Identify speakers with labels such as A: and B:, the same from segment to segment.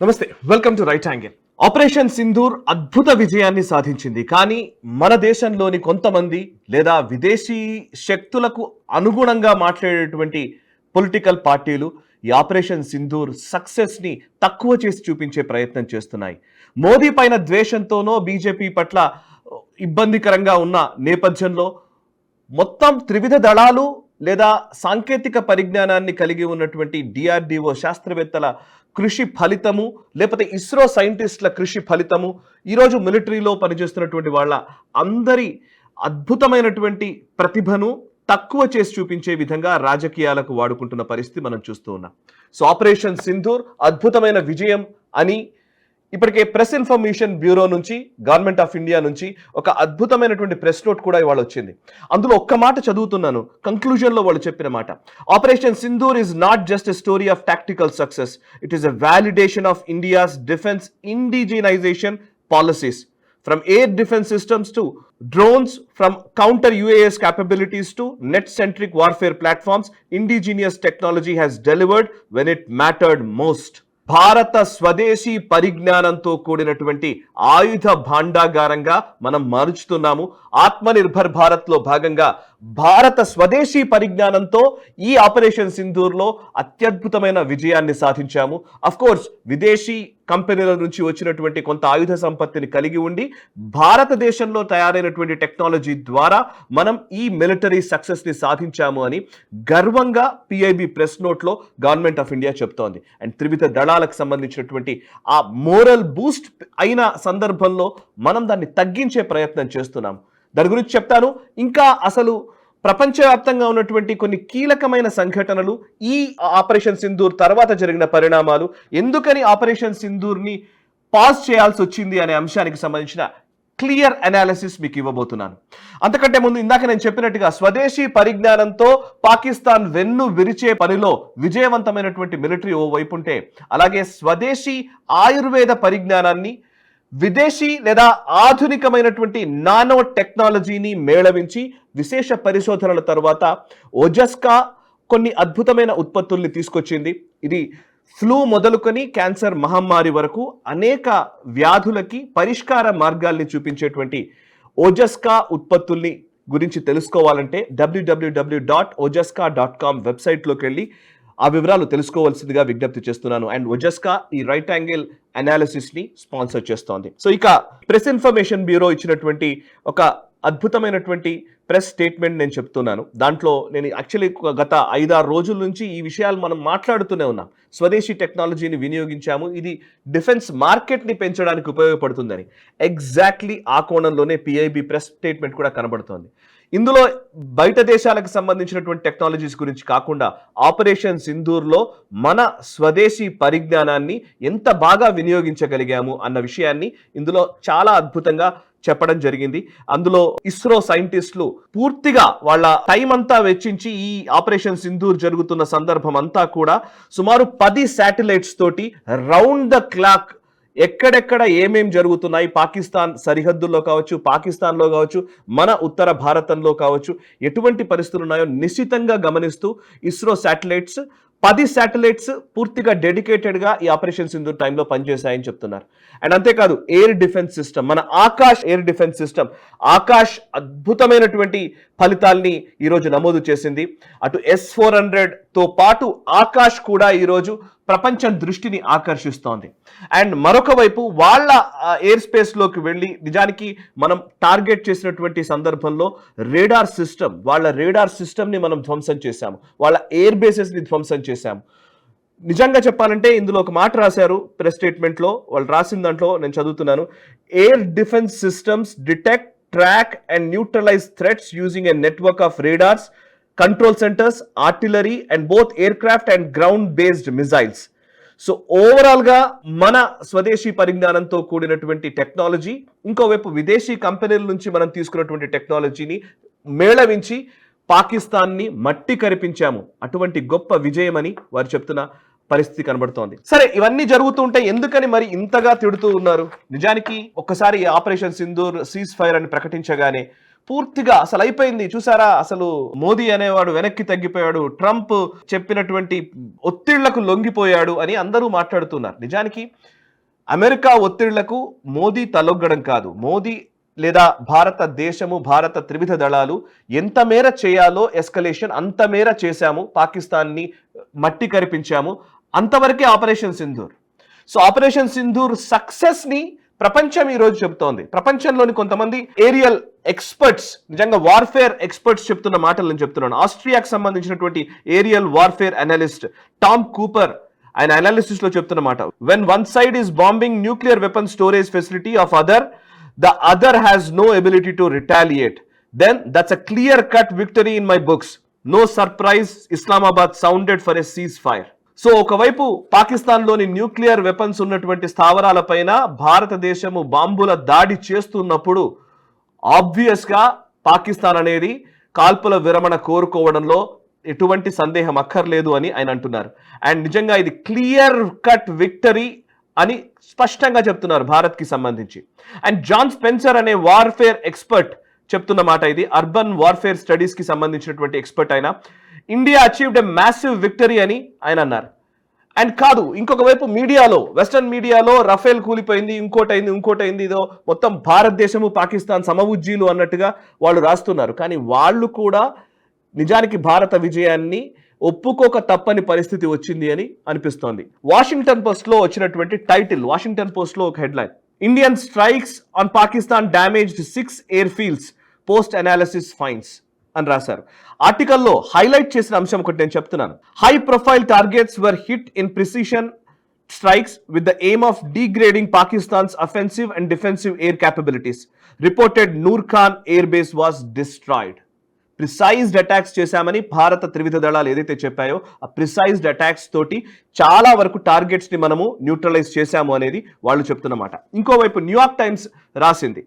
A: నమస్తే, welcome to right angle. Operation Sindoor అద్భుత విజయాన్ని సాధించింది. కానీ మన దేశంలోని కొంతమంది లేదా విదేశీ శక్తులకు అనుగుణంగా మాట్లాడేటువంటి పొలిటికల్ పార్టీలు ఈ ఆపరేషన్ సింధూర్ సక్సెస్ ని తక్కువ చేసి చూపించే ప్రయత్నం చేస్తున్నాయి. మోదీ పైన ద్వేషంతోనో బీజేపీ పట్ల ఇబ్బందికరంగా ఉన్న నేపథ్యంలో మొత్తం త్రివిధ దళాలు లేదా సాంకేతిక పరిజ్ఞానాన్ని కలిగి ఉన్నటువంటి డిఆర్డిఓ శాస్త్రవేత్తల కృషి ఫలితము, లేకపోతే ఇస్రో సైంటిస్టుల కృషి ఫలితము, ఈరోజు మిలిటరీలో పనిచేస్తున్నటువంటి వాళ్ళ అందరి అద్భుతమైనటువంటి ప్రతిభను తక్కువ చేసి చూపించే విధంగా రాజకీయాలకు వాడుకుంటున్న పరిస్థితి మనం చూస్తూ ఉన్నాం. సో ఆపరేషన్ సింధూర్ అద్భుతమైన విజయం అని ఇప్పటికే ప్రెస్ ఇన్ఫర్మేషన్ బ్యూరో నుంచి, గవర్నమెంట్ ఆఫ్ ఇండియా నుంచి ఒక అద్భుతమైనటువంటి ప్రెస్ నోట్ కూడా ఇవాళ వచ్చింది. అందులో ఒక్క మాట చదువుతున్నాను, కంక్లూజన్లో వాళ్ళు చెప్పిన మాట. Operation Sindoor is not just a story of tactical success, it is a validation of India's defence indigenisation policies. From air defense systems to drones, from counter UAS capabilities to net-centric warfare platforms, indigenous technology has delivered when it mattered most. భారత స్వదేశీ పరిజ్ఞానంతో కూడినటువంటి ఆయుధ భాండాగారంగా మనం మారుచుతున్నాము. ఆత్మనిర్భర్ భారత్లో భాగంగా భారత స్వదేశీ పరిజ్ఞానంతో ఈ ఆపరేషన్ సింధూర్లో అత్యద్భుతమైన విజయాన్ని సాధించాము. అఫ్ కోర్స్ విదేశీ కంపెనీల నుంచి వచ్చినటువంటి కొంత ఆయుధ సంపత్తిని కలిగి ఉండి భారతదేశంలో తయారైనటువంటి టెక్నాలజీ ద్వారా మనం ఈ మిలిటరీ సక్సెస్ని సాధించాము అని గర్వంగా పిఐబి ప్రెస్ నోట్లో గవర్నమెంట్ ఆఫ్ ఇండియా చెప్తోంది. అండ్ త్రివిధ దళాలకు సంబంధించినటువంటి ఆ మోరల్ బూస్ట్ అయిన సందర్భంలో మనం దాన్ని తగ్గించే ప్రయత్నం చేస్తున్నాం. దాని గురించి చెప్తాను. ఇంకా అసలు ప్రపంచవ్యాప్తంగా ఉన్నటువంటి కొన్ని కీలకమైన సంఘటనలు, ఈ ఆపరేషన్ సింధూర్ తర్వాత జరిగిన పరిణామాలు, ఎందుకని ఆపరేషన్ సింధూర్ని పాజ్ చేయాల్సి వచ్చింది అనే అంశానికి సంబంధించిన క్లియర్ అనాలిసిస్ మీకు ఇవ్వబోతున్నాను. అంతకంటే ముందు ఇందాక నేను చెప్పినట్టుగా స్వదేశీ పరిజ్ఞానంతో పాకిస్తాన్ వెన్ను విరిచే పనిలో విజయవంతమైనటువంటి మిలిటరీ ఓ వైపు ఉంటే, అలాగే స్వదేశీ ఆయుర్వేద పరిజ్ఞానాన్ని విదేశీ లేదా ఆధునికమైనటువంటి నానో టెక్నాలజీని మేళవించి విశేష పరిశోధనల తర్వాత ఓజస్కా కొన్ని అద్భుతమైన ఉత్పత్తుల్ని తీసుకొచ్చింది. ఇది ఫ్లూ మొదలుకొని క్యాన్సర్ మహమ్మారి వరకు అనేక వ్యాధులకి పరిష్కార మార్గాల్ని చూపించేటువంటి ఓజస్కా ఉత్పత్తుల్ని గురించి తెలుసుకోవాలంటే www.ojaska.com వెబ్సైట్లోకి వెళ్ళి ఆ వివరాలు తెలుసుకోవాల్సిందిగా విజ్ఞప్తి చేస్తున్నాను. అండ్ ఓజస్కా ఈ రైట్ యాంగిల్ అనాలిసిస్ ని స్పాన్సర్ చేస్తోంది. సో ఇక ప్రెస్ ఇన్ఫర్మేషన్ బ్యూరో ఇచ్చినటువంటి ఒక అద్భుతమైనటువంటి ప్రెస్ స్టేట్మెంట్ నేను చెప్తున్నాను. దాంట్లో నేను యాక్చువల్లీ గత 5-6 రోజుల నుంచి ఈ విషయాలు మనం మాట్లాడుతూనే ఉన్నాం. స్వదేశీ టెక్నాలజీని వినియోగించాము, ఇది డిఫెన్స్ మార్కెట్ని పెంచడానికి ఉపయోగపడుతుందని. ఎగ్జాక్ట్లీ ఆ కోణంలోనే పిఐబి ప్రెస్ స్టేట్మెంట్ కూడా కనబడుతోంది. ఇందులో బయట దేశాలకు సంబంధించినటువంటి టెక్నాలజీస్ గురించి కాకుండా ఆపరేషన్ సింధూర్లో మన స్వదేశీ పరిజ్ఞానాన్ని ఎంత బాగా వినియోగించగలిగాము అన్న విషయాన్ని ఇందులో చాలా అద్భుతంగా చెప్పడం జరిగింది. అందులో ఇస్రో సైంటిస్టులు పూర్తిగా వాళ్ళ టైం అంతా వెచ్చించి ఈ ఆపరేషన్ సింధూర్ జరుగుతున్న సందర్భం అంతా కూడా సుమారు 10 శాటిలైట్స్ తోటి రౌండ్ ద క్లాక్ ఎక్కడెక్కడ ఏమేం జరుగుతున్నాయి, పాకిస్తాన్ సరిహద్దుల్లో కావచ్చు, పాకిస్తాన్లో కావచ్చు, మన ఉత్తర భారతంలో కావచ్చు, ఎటువంటి పరిస్థితులు ఉన్నాయో నిశ్చితంగా గమనిస్తూ ఇస్రో శాటిలైట్స్ 10 శాటిలైట్స్ పూర్తిగా డెడికేటెడ్గా ఈ ఆపరేషన్ సింధూర్ టైంలో పనిచేశాయని చెప్తున్నారు. అండ్ అంతేకాదు ఎయిర్ డిఫెన్స్ సిస్టమ్, మన Akash air defence system Akash అద్భుతమైనటువంటి ఫలితాల్ని ఈరోజు నమోదు చేసింది. అటు S-400తో పాటు ఆకాష్ కూడా ఈరోజు ప్రపంచం దృష్టిని ఆకర్షిస్తోంది. అండ్ మరొక వైపు వాళ్ళ ఎయిర్ స్పేస్లోకి వెళ్ళి నిజానికి మనం టార్గెట్ చేసినటువంటి సందర్భంలో రేడార్ సిస్టమ్, వాళ్ళ రేడార్ సిస్టమ్ని మనం ధ్వంసం చేశాము, వాళ్ళ ఎయిర్ బేసెస్ని ధ్వంసం చేశాము. నిజంగా చెప్పాలంటే ఇందులో ఒక మాట రాశారు ప్రెస్ స్టేట్మెంట్లో, వాళ్ళు రాసిన దాంట్లో నేను చదువుతున్నాను. Air defence systems detect, track and neutralize threats using a network of radars, control centers, artillery and both aircraft and ground based missiles. So ఓవరాల్గా మన స్వదేశీ పరిజ్ఞానంతో కూడినటువంటి టెక్నాలజీ, ఇంకోవైపు విదేశీ కంపెనీల నుంచి మనం తీసుకున్నటువంటి టెక్నాలజీని మేళవించి పాకిస్తాన్ని మట్టి కరిపించాము. అటువంటి గొప్ప విజయమని వారు చెప్తున్న పరిస్థితి కనబడుతోంది. సరే, ఇవన్నీ జరుగుతుంటే ఎందుకని మరి ఇంతగా తిడుతూ ఉన్నారు? నిజానికి ఒక్కసారి ఆపరేషన్ సింధూర్ సీజ్ ఫైర్ అని ప్రకటించగానే పూర్తిగా అసలు అయిపోయింది చూసారా, అసలు మోదీ అనేవాడు వెనక్కి తగ్గిపోయాడు, ట్రంప్ చెప్పినటువంటి ఒత్తిళ్లకు లొంగిపోయాడు అని అందరూ మాట్లాడుతున్నారు. నిజానికి అమెరికా ఒత్తిళ్లకు మోదీ తలొగ్గడం కాదు, మోదీ లేదా భారతదేశము, భారత త్రివిధ దళాలు ఎంత మేర చేయాలో ఎస్కలేషన్ అంత మేర చేశాము, పాకిస్తాన్ని మట్టి కరిపించాము, అంతవరకే operation Sindoor. So operation Sindoor success ని ప్రపంచం ఈ రోజు చెబుతోంది. ప్రపంచంలోని కొంతమంది ఏరియల్ ఎక్స్పర్ట్స్, నిజంగా వార్ఫేర్ ఎక్స్పర్ట్స్ చెప్తున్న మాటలు నేను చెప్తున్నాను. ఆస్ట్రియాకి సంబంధించినటువంటి aerial warfare analyst Tom Cooper ఆయన అనాలిసిస్ లో చెప్తున్న మాట, when one side is bombing nuclear weapon storage facility of other, the other has no ability to retaliate, then that's a clear cut victory in my books. No surprise Islamabad sounded for a ceasefire. So ఒకవైపు పాకిస్తాన్లోని nuclear weapons ఉన్నటువంటి స్థావరాలపైన భారతదేశము బాంబుల దాడి చేస్తున్నప్పుడు obvious గా పాకిస్తాన్ అనేది కాల్పుల విరమణ కోరుకోవడంలో ఎటువంటి సందేహం అక్కర్లేదు అని ఆయన అంటున్నారు. అండ్ నిజంగా ఇది క్లియర్ కట్ విక్టరీ అని స్పష్టంగా చెప్తున్నారు భారత్ కి సంబంధించి. అండ్ జాన్ స్పెన్సర్ అనే వార్ఫేర్ ఎక్స్పర్ట్ చెప్తున్న మాట ఇది, అర్బన్ వార్ఫేర్ స్టడీస్ కి సంబంధించినటువంటి ఎక్స్పర్ట్ ఆయన. India achieved a massive victory అని ఆయన అన్నారు. అండ్ కాదు, ఇంకొక వైపు మీడియాలో, వెస్టర్న్ మీడియాలో రఫేల్ కూలిపోయింది, ఇంకోటైంది, ఇదో మొత్తం భారతదేశము పాకిస్తాన్ సమవుజ్జీలు అన్నట్టుగా వాళ్ళు రాస్తున్నారు. కానీ వాళ్ళు కూడా నిజానికి భారత విజయాన్ని ఒప్పుకోక తప్పని పరిస్థితి వచ్చింది అని అనిపిస్తోంది. వాషింగ్టన్ పోస్ట్ లో వచ్చినటువంటి టైటిల్, వాషింగ్టన్ పోస్ట్ లో ఒక headline, Indian strikes on Pakistan damaged 6 air fields post analysis fines అని రాశారు. ఆర్టికల్లో హైలైట్ చేసిన అంశం ఒకటి నేను చెప్తున్నాను. High profile targets were hit in precision strikes with the aim of degrading Pakistan's offensive and defensive air capabilities. Reported Noor Khan air base was destroyed. Precised attacks చేశామని భారత త్రివిధ దళాలు ఏదైతే చెప్పాయో ఆ ప్రిసైజ్డ్ అటాక్స్ తోటి చాలా వరకు టార్గెట్స్ ని మనము న్యూట్రలైజ్ చేశాము అనేది వాళ్ళు చెప్తున్నమాట. ఇంకోవైపు న్యూయార్క్ టైమ్స్ రాసింది,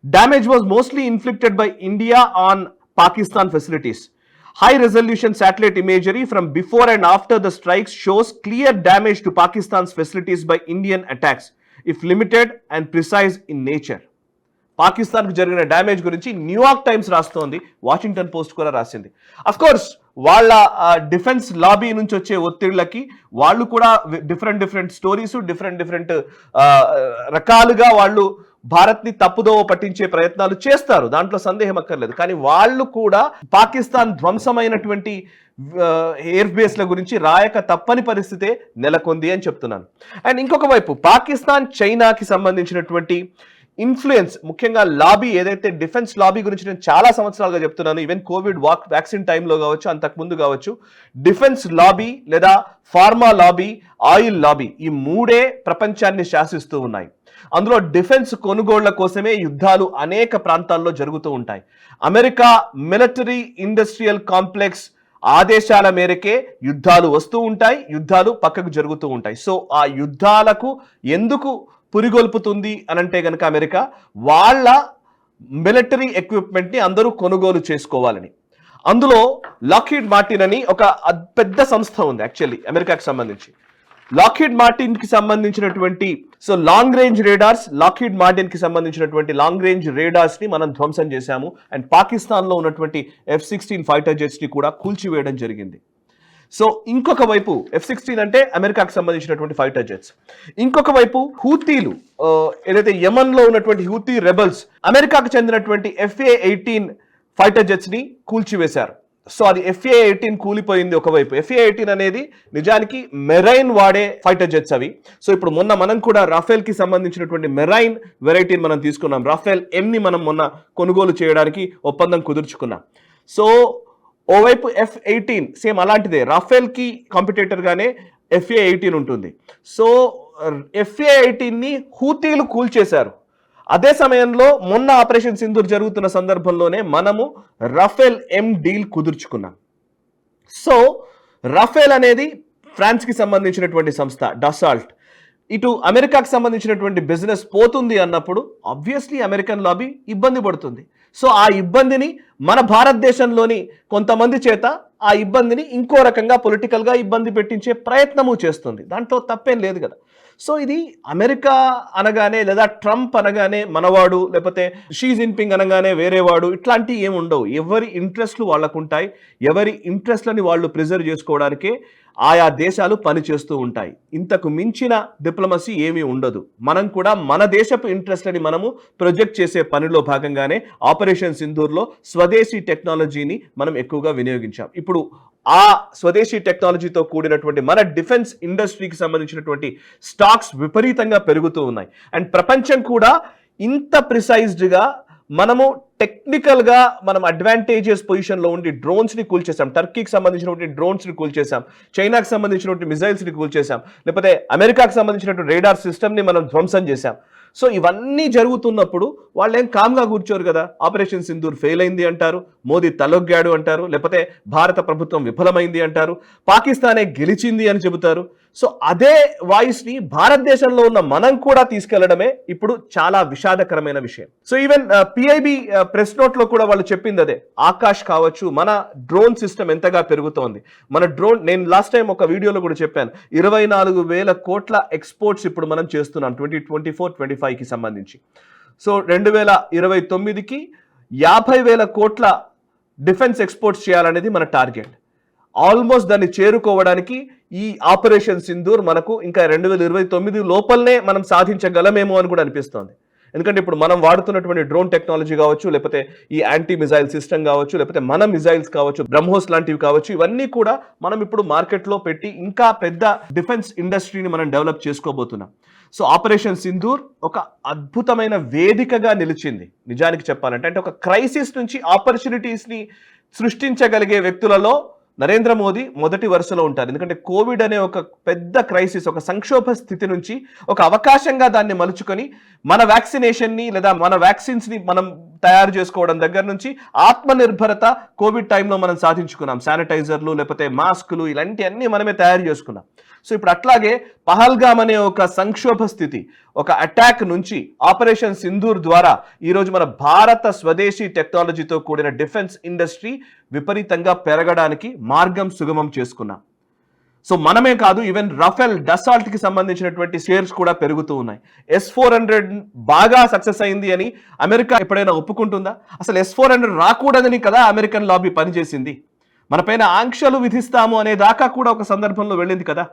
A: damage was mostly inflicted by India on Pakistan facilities. High resolution satellite imagery from before and after the strikes shows clear damage to Pakistan's facilities by Indian attacks, if limited and precise in nature. పాకిస్తాన్కు జరిగిన damage గురించి New York times రాస్తోంది, Washington post కూడా రాసింది. Of course వాళ్ళ defence lobby నుంచి వచ్చే ఒత్తిళ్లకి వాళ్ళు కూడా డిఫరెంట్ స్టోరీస్, డిఫరెంట్ రకాలుగా వాళ్ళు భారత్ని తప్పుదోవ పట్టించే ప్రయత్నాలు చేస్తారు, దాంట్లో సందేహం అక్కర్లేదు. కానీ వాళ్ళు కూడా పాకిస్తాన్ ధ్వంసమైనటువంటి ఎయిర్ బేస్ల గురించి రాయక తప్పని పరిస్థితే నెలకొంది అని చెప్తున్నాను. అండ్ ఇంకొక వైపు పాకిస్తాన్ చైనాకి సంబంధించినటువంటి ఇన్ఫ్లుయెన్స్, ముఖ్యంగా లాబీ, ఏదైతే డిఫెన్స్ లాబీ గురించి నేను చాలా సంవత్సరాలుగా చెప్తున్నాను, ఈవెన్ కోవిడ్ వ్యాక్సిన్ టైంలో కావచ్చు, అంతకుముందు కావచ్చు, డిఫెన్స్ లాబీ లేదా ఫార్మా లాబీ, ఆయిల్ లాబీ, ఈ మూడే ప్రపంచాన్ని శాసిస్తూ ఉన్నాయి. అందులో డిఫెన్స్ కొనుగోళ్ల కోసమే యుద్ధాలు అనేక ప్రాంతాల్లో జరుగుతూ ఉంటాయి. అమెరికా మిలిటరీ ఇండస్ట్రియల్ కాంప్లెక్స్ ఆదేశాల మేరకే యుద్ధాలు వస్తూ ఉంటాయి, యుద్ధాలు పక్కకు జరుగుతూ ఉంటాయి. సో ఆ యుద్ధాలకు ఎందుకు పురిగొల్పుతుంది అనంటే గనక అమెరికా వాళ్ళ మిలిటరీ ఎక్విప్మెంట్ ని అందరూ కొనుగోలు చేసుకోవాలని. అందులో లాక్హీడ్ మార్టిన్ అని ఒక పెద్ద సంస్థ ఉంది యాక్చువల్లీ అమెరికాకి సంబంధించి. లాక్హీడ్ మార్టిన్ కి సంబంధించినటువంటి long range radars, Lockheed Martin కి సంబంధించినటువంటి లాంగ్ రేంజ్ రేడార్స్ ని మనం ధ్వంసం చేశాము. అండ్ పాకిస్తాన్ లో ఉన్నటువంటి F-16 ఫైటర్ జెట్స్ ని కూడా కూల్చివేయడం జరిగింది. సో ఇంకొక వైపు F-16 అంటే అమెరికాకు సంబంధించినటువంటి ఫైటర్ జెట్స్, ఇంకొక వైపు హూతీలు, ఏదైతే యమన్ లో ఉన్నటువంటి హూతీ రెబల్స్ అమెరికాకు చెందినటువంటి FA-18 ఫైటర్ జెట్స్ ని కూల్చివేశారు. సారీ, FA-18 కూలిపోయింది ఒకవైపు. FA-18 అనేది నిజానికి మెరైన్ వాడే ఫైటర్ జెట్స్ అవి. సో ఇప్పుడు మొన్న మనం కూడా రాఫెల్ కి సంబంధించినటువంటి మెరైన్ వెరైటీని మనం తీసుకున్నాం. రాఫెల్ M ని మనం మొన్న కొనుగోలు చేయడానికి ఒప్పందం కుదుర్చుకున్నాం. సో ఓవైపు F-18 సేమ్ అలాంటిదే, రాఫెల్ కి కాంపిటేటర్ గానే FA-18 ఉంటుంది. సో FA-18 ని హూతీలు కూల్చేశారు. అదే సమయంలో మొన్న ఆపరేషన్ సింధూర్ జరుగుతున్న సందర్భంలోనే మనము రఫేల్ M డీల్ కుదుర్చుకున్నాం. సో రఫేల్ అనేది ఫ్రాన్స్ కి సంబంధించినటువంటి సంస్థ డసాల్ట్. ఇటు అమెరికాకి సంబంధించినటువంటి బిజినెస్ పోతుంది అన్నప్పుడు ఆబ్వియస్లీ అమెరికన్ లాబీ ఇబ్బంది పడుతుంది. సో ఆ ఇబ్బందిని మన భారతదేశంలోని కొంతమంది చేత ఆ ఇబ్బందిని ఇంకో రకంగా పొలిటికల్గా ఇబ్బంది పెట్టించే ప్రయత్నము చేస్తుంది. దాంట్లో తప్పేం లేదు కదా. సో ఇది అమెరికా అనగానే లేదా ట్రంప్ అనగానే మనవాడు, లేకపోతే షీ జిన్పింగ్ అనగానే వేరేవాడు, ఇట్లాంటివి ఏమి ఉండవు. ఎవరి ఇంట్రెస్ట్లు వాళ్ళకు ఉంటాయి. ఎవరి ఇంట్రెస్ట్లని వాళ్ళు ప్రిజర్వ్ చేసుకోవడానికే ఆయా దేశాలు పనిచేస్తూ ఉంటాయి. ఇంతకు మించిన డిప్లొమసీ ఏమీ ఉండదు. మనం కూడా మన దేశపు ఇంట్రెస్ట్లని మనము ప్రొజెక్ట్ చేసే పనిలో భాగంగానే ఆపరేషన్ సింధూర్లో స్వదేశీ టెక్నాలజీని మనం ఎక్కువగా వినియోగించాం. ఇప్పుడు ఆ స్వదేశీ టెక్నాలజీతో కూడినటువంటి మన డిఫెన్స్ ఇండస్ట్రీకి సంబంధించినటువంటి స్టాక్స్ విపరీతంగా పెరుగుతూ ఉన్నాయి. అండ్ ప్రపంచం కూడా ఇంత ప్రిసైజ్డ్గా మనము టెక్నికల్గా మనం అడ్వాంటేజియస్ పొజిషన్లో ఉండి డ్రోన్స్ని కూల్చేసాం. టర్కీకి సంబంధించినటువంటి డ్రోన్స్ని కూల్చేసాం, చైనాకి సంబంధించినటువంటి మిజైల్స్ని కూల్చేసాం, లేకపోతే అమెరికాకి సంబంధించినటువంటి రేడార్ సిస్టమ్ని మనం ధ్వంసం చేశాం. సో ఇవన్నీ జరుగుతున్నప్పుడు వాళ్ళు ఏం కామ్గా కూర్చోరు కదా. ఆపరేషన్ సింధూర్ ఫెయిల్ అయింది అంటారు, మోదీ తలొగ్గాడు అంటారు, లేకపోతే భారత ప్రభుత్వం విఫలమైంది అంటారు, పాకిస్తానే గెలిచింది అని చెబుతారు. సో అదే వాయిస్ని భారతదేశంలో ఉన్న మనం కూడా తీసుకెళ్లడమే ఇప్పుడు చాలా విషాదకరమైన విషయం. సో ఈవెన్ పిఐబి ప్రెస్ నోట్లో కూడా వాళ్ళు చెప్పింది అదే. ఆకాష్ కావచ్చు, మన డ్రోన్ సిస్టమ్ ఎంతగా పెరుగుతోంది. మన డ్రోన్, నేను లాస్ట్ టైం ఒక వీడియోలో కూడా చెప్పాను, 24,000 కోట్ల ఎక్స్పోర్ట్స్ ఇప్పుడు మనం చేస్తున్నాం 2024-25కి సంబంధించి. సో 2029కి 50,000 కోట్ల డిఫెన్స్ ఎక్స్పోర్ట్స్ చేయాలనేది మన టార్గెట్. ఆల్మోస్ట్ దాన్ని చేరుకోవడానికి ఈ ఆపరేషన్ సింధూర్ మనకు ఇంకా 2029 లోపలనే మనం సాధించగలమేమో అని కూడా అనిపిస్తోంది. ఎందుకంటే ఇప్పుడు మనం వాడుతున్నటువంటి డ్రోన్ టెక్నాలజీ కావచ్చు, లేకపోతే ఈ యాంటీ మిజైల్ సిస్టమ్ కావచ్చు, లేకపోతే మన మిజైల్స్ కావచ్చు, బ్రహ్మోస్ లాంటివి కావచ్చు, ఇవన్నీ కూడా మనం ఇప్పుడు మార్కెట్లో పెట్టి ఇంకా పెద్ద డిఫెన్స్ ఇండస్ట్రీని మనం డెవలప్ చేసుకోబోతున్నాం. సో ఆపరేషన్ సింధూర్ ఒక అద్భుతమైన వేదికగా నిలిచింది నిజానికి చెప్పాలంటే. అంటే ఒక క్రైసిస్ నుంచి ఆపర్చునిటీస్ని సృష్టించగలిగే వ్యక్తులలో నరేంద్ర మోదీ మొదటి వరుసలో ఉంటారు. ఎందుకంటే కోవిడ్ అనే ఒక పెద్ద క్రైసిస్, ఒక సంక్షోభ స్థితి నుంచి ఒక అవకాశంగా దాన్ని మలుచుకొని మన వ్యాక్సినేషన్ని లేదా మన వ్యాక్సిన్స్ని మనం తయారు చేసుకోవడం దగ్గర నుంచి ఆత్మనిర్భరత కోవిడ్ టైంలో మనం సాధించుకున్నాం. శానిటైజర్లు, లేకపోతే మాస్కులు, ఇలాంటివన్నీ మనమే తయారు చేసుకున్నాం. సో ఇప్పుడు అట్లాగే పహల్గామ్ అనే ఒక సంక్షోభ స్థితి, ఒక అటాక్ నుంచి ఆపరేషన్ సింధూర్ ద్వారా ఈరోజు మన భారత స్వదేశీ టెక్నాలజీతో కూడిన డిఫెన్స్ ఇండస్ట్రీ విపరీతంగా పెరగడానికి మార్గం సుగమం చేసుకున్నాం. సో మనమే కాదు, ఈవెన్ రఫేల్, డసాల్ట్కి సంబంధించినటువంటి షేర్స్ కూడా పెరుగుతూ ఉన్నాయి. S-400 బాగా సక్సెస్ అయింది అని అమెరికా ఎప్పుడైనా ఒప్పుకుంటుందా? అసలు S-400 రాకూడదని కదా అమెరికన్ లాబీ పనిచేసింది. మనపైన ఆంక్షలు విధిస్తాము అనే దాకా కూడా ఒక సందర్భంలో వెళ్ళింది కదా.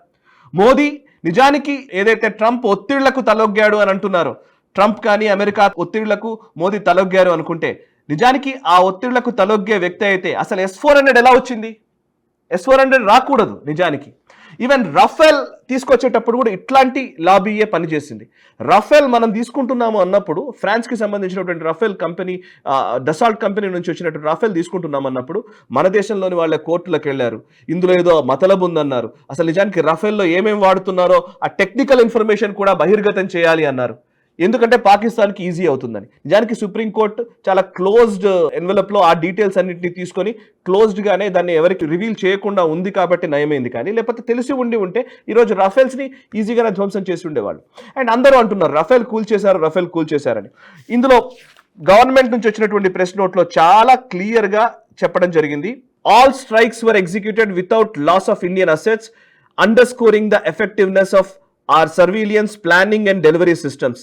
A: మోదీ నిజానికి ఏదైతే ట్రంప్ ఒత్తిళ్లకు తలొగ్గాడు అని అంటున్నారో, ట్రంప్ కానీ అమెరికా ఒత్తిళ్లకు మోదీ తలొగ్గారు అనుకుంటే, నిజానికి ఆ ఒత్తిళ్లకు తలొగ్గే వ్యక్తి అయితే అసలు S-400 ఎలా వచ్చింది? S-400 రాకూడదు నిజానికి. ఈవెన్ రఫేల్ తీసుకొచ్చేటప్పుడు కూడా ఇట్లాంటి లాబీయే పనిచేసింది. రఫేల్ మనం తీసుకుంటున్నాము అన్నప్పుడు, ఫ్రాన్స్కి సంబంధించినటువంటి రఫేల్ కంపెనీ, డసాల్ట్ కంపెనీ నుంచి వచ్చినటువంటి రఫేల్ తీసుకుంటున్నాం అన్నప్పుడు మన దేశంలోని వాళ్ళ కోర్టులకు వెళ్ళారు. ఇందులో ఏదో మతలబు ఉందన్నారు. అసలు నిజానికి రఫేల్లో ఏమేమి వాడుతున్నారో ఆ టెక్నికల్ ఇన్ఫర్మేషన్ కూడా బహిర్గతం చేయాలి అన్నారు. ఎందుకంటే పాకిస్తాన్కి ఈజీ అవుతుందని. నిజానికి సుప్రీంకోర్టు చాలా క్లోజ్డ్ ఎన్వెలప్లో ఆ డీటెయిల్స్ అన్నింటినీ తీసుకొని క్లోజ్డ్గానే దాన్ని ఎవరికి రివీల్ చేయకుండా ఉంది కాబట్టి నయమైంది. కానీ లేకపోతే తెలిసి ఉంటే ఈరోజు రఫేల్స్ని ఈజీగానే ధ్వంసం చేసి ఉండేవాళ్ళు. అండ్ అందరూ అంటున్నారు రఫేల్ కూల్ చేశారని. ఇందులో గవర్నమెంట్ నుంచి వచ్చినటువంటి ప్రెస్ నోట్లో చాలా క్లియర్గా చెప్పడం జరిగింది. All strikes were executed without loss of Indian assets, underscoring the effectiveness of our surveillance, planning and delivery systems.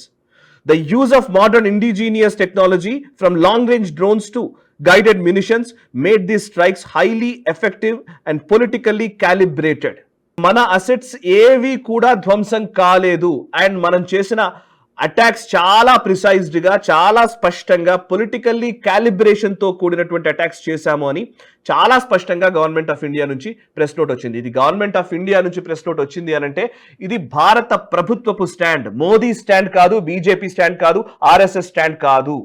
A: The use of modern indigenous technology from long-range drones to guided munitions made these strikes highly effective and politically calibrated. మన assets ఏవి కూడా ధ్వంసం కాలేదు. And మనం చేసిన attacks చాలా ప్రిసైజ్డ్గా, చాలా స్పష్టంగా పొలిటికల్లీ క్యాలిబ్రేషన్తో కూడినటువంటి అటాక్స్ చేశాము అని చాలా స్పష్టంగా గవర్నమెంట్ ఆఫ్ ఇండియా నుంచి ప్రెస్ నోట్ వచ్చింది. ఇది గవర్నమెంట్ ఆఫ్ ఇండియా నుంచి ప్రెస్ నోట్ వచ్చింది అని అంటే ఇది భారత ప్రభుత్వపు స్టాండ్. మోదీ స్టాండ్ కాదు, బీజేపీ స్టాండ్ కాదు, ఆర్ఎస్ఎస్ స్టాండ్ కాదు.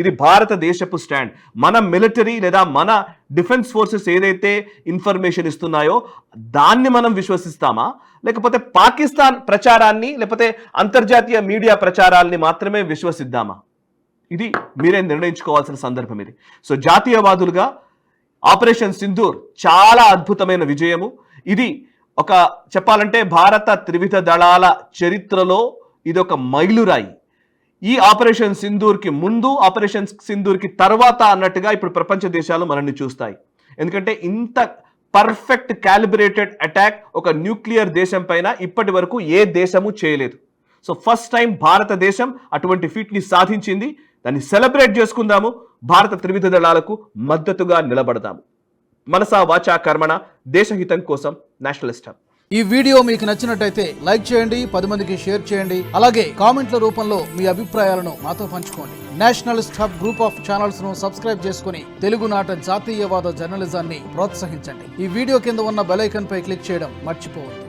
A: ఇది భారతదేశపు స్టాండ్. మన మిలిటరీ లేదా మన డిఫెన్స్ ఫోర్సెస్ ఏదైతే ఇన్ఫర్మేషన్ ఇస్తున్నాయో దాన్ని మనం విశ్వసిస్తామా, లేకపోతే పాకిస్తాన్ ప్రచారాన్ని లేకపోతే అంతర్జాతీయ మీడియా ప్రచారాల్ని మాత్రమే విశ్వసిద్దామా? ఇది మీరే నిర్ణయించుకోవాల్సిన సందర్భం ఇది. సో జాతీయవాదులుగా ఆపరేషన్ సింధూర్ చాలా అద్భుతమైన విజయము. ఇది ఒక చెప్పాలంటే భారత త్రివిధ దళాల చరిత్రలో ఇది ఒక మైలురాయి. ఈ ఆపరేషన్ సింధూర్కి ముందు, ఆపరేషన్ సింధూర్కి తర్వాత అన్నట్టుగా ఇప్పుడు ప్రపంచ దేశాలు మనల్ని చూస్తాయి. ఎందుకంటే ఇంత పర్ఫెక్ట్ క్యాలిబ్రేటెడ్ అటాక్ ఒక న్యూక్లియర్ దేశం పైన ఇప్పటి వరకు ఏ దేశము చేయలేదు. సో ఫస్ట్ టైం భారతదేశం అటువంటి ఫీట్ ని సాధించింది. దాన్ని సెలబ్రేట్ చేసుకుందాము. భారత త్రివిధ దళాలకు మద్దతుగా నిలబడదాము. మనసా వాచా కర్మణ, దేశహితం కోసం నేషనలిస్ట్ హబ్.
B: ఈ వీడియో మీకు నచ్చినట్టయితే లైక్ చేయండి, 10 మందికి షేర్ చేయండి. అలాగే కామెంట్ల రూపంలో మీ అభిప్రాయాలను మాతో పంచుకోండి. Nationalist hub group of channels ను సబ్స్క్రైబ్ చేసుకుని తెలుగునాట జాతీయవాద జర్నలిజాన్ని ప్రోత్సహించండి. ఈ వీడియో కింద ఉన్న బెల్ ఐకాన్ పై క్లిక్ చేయడం మర్చిపోవద్దు.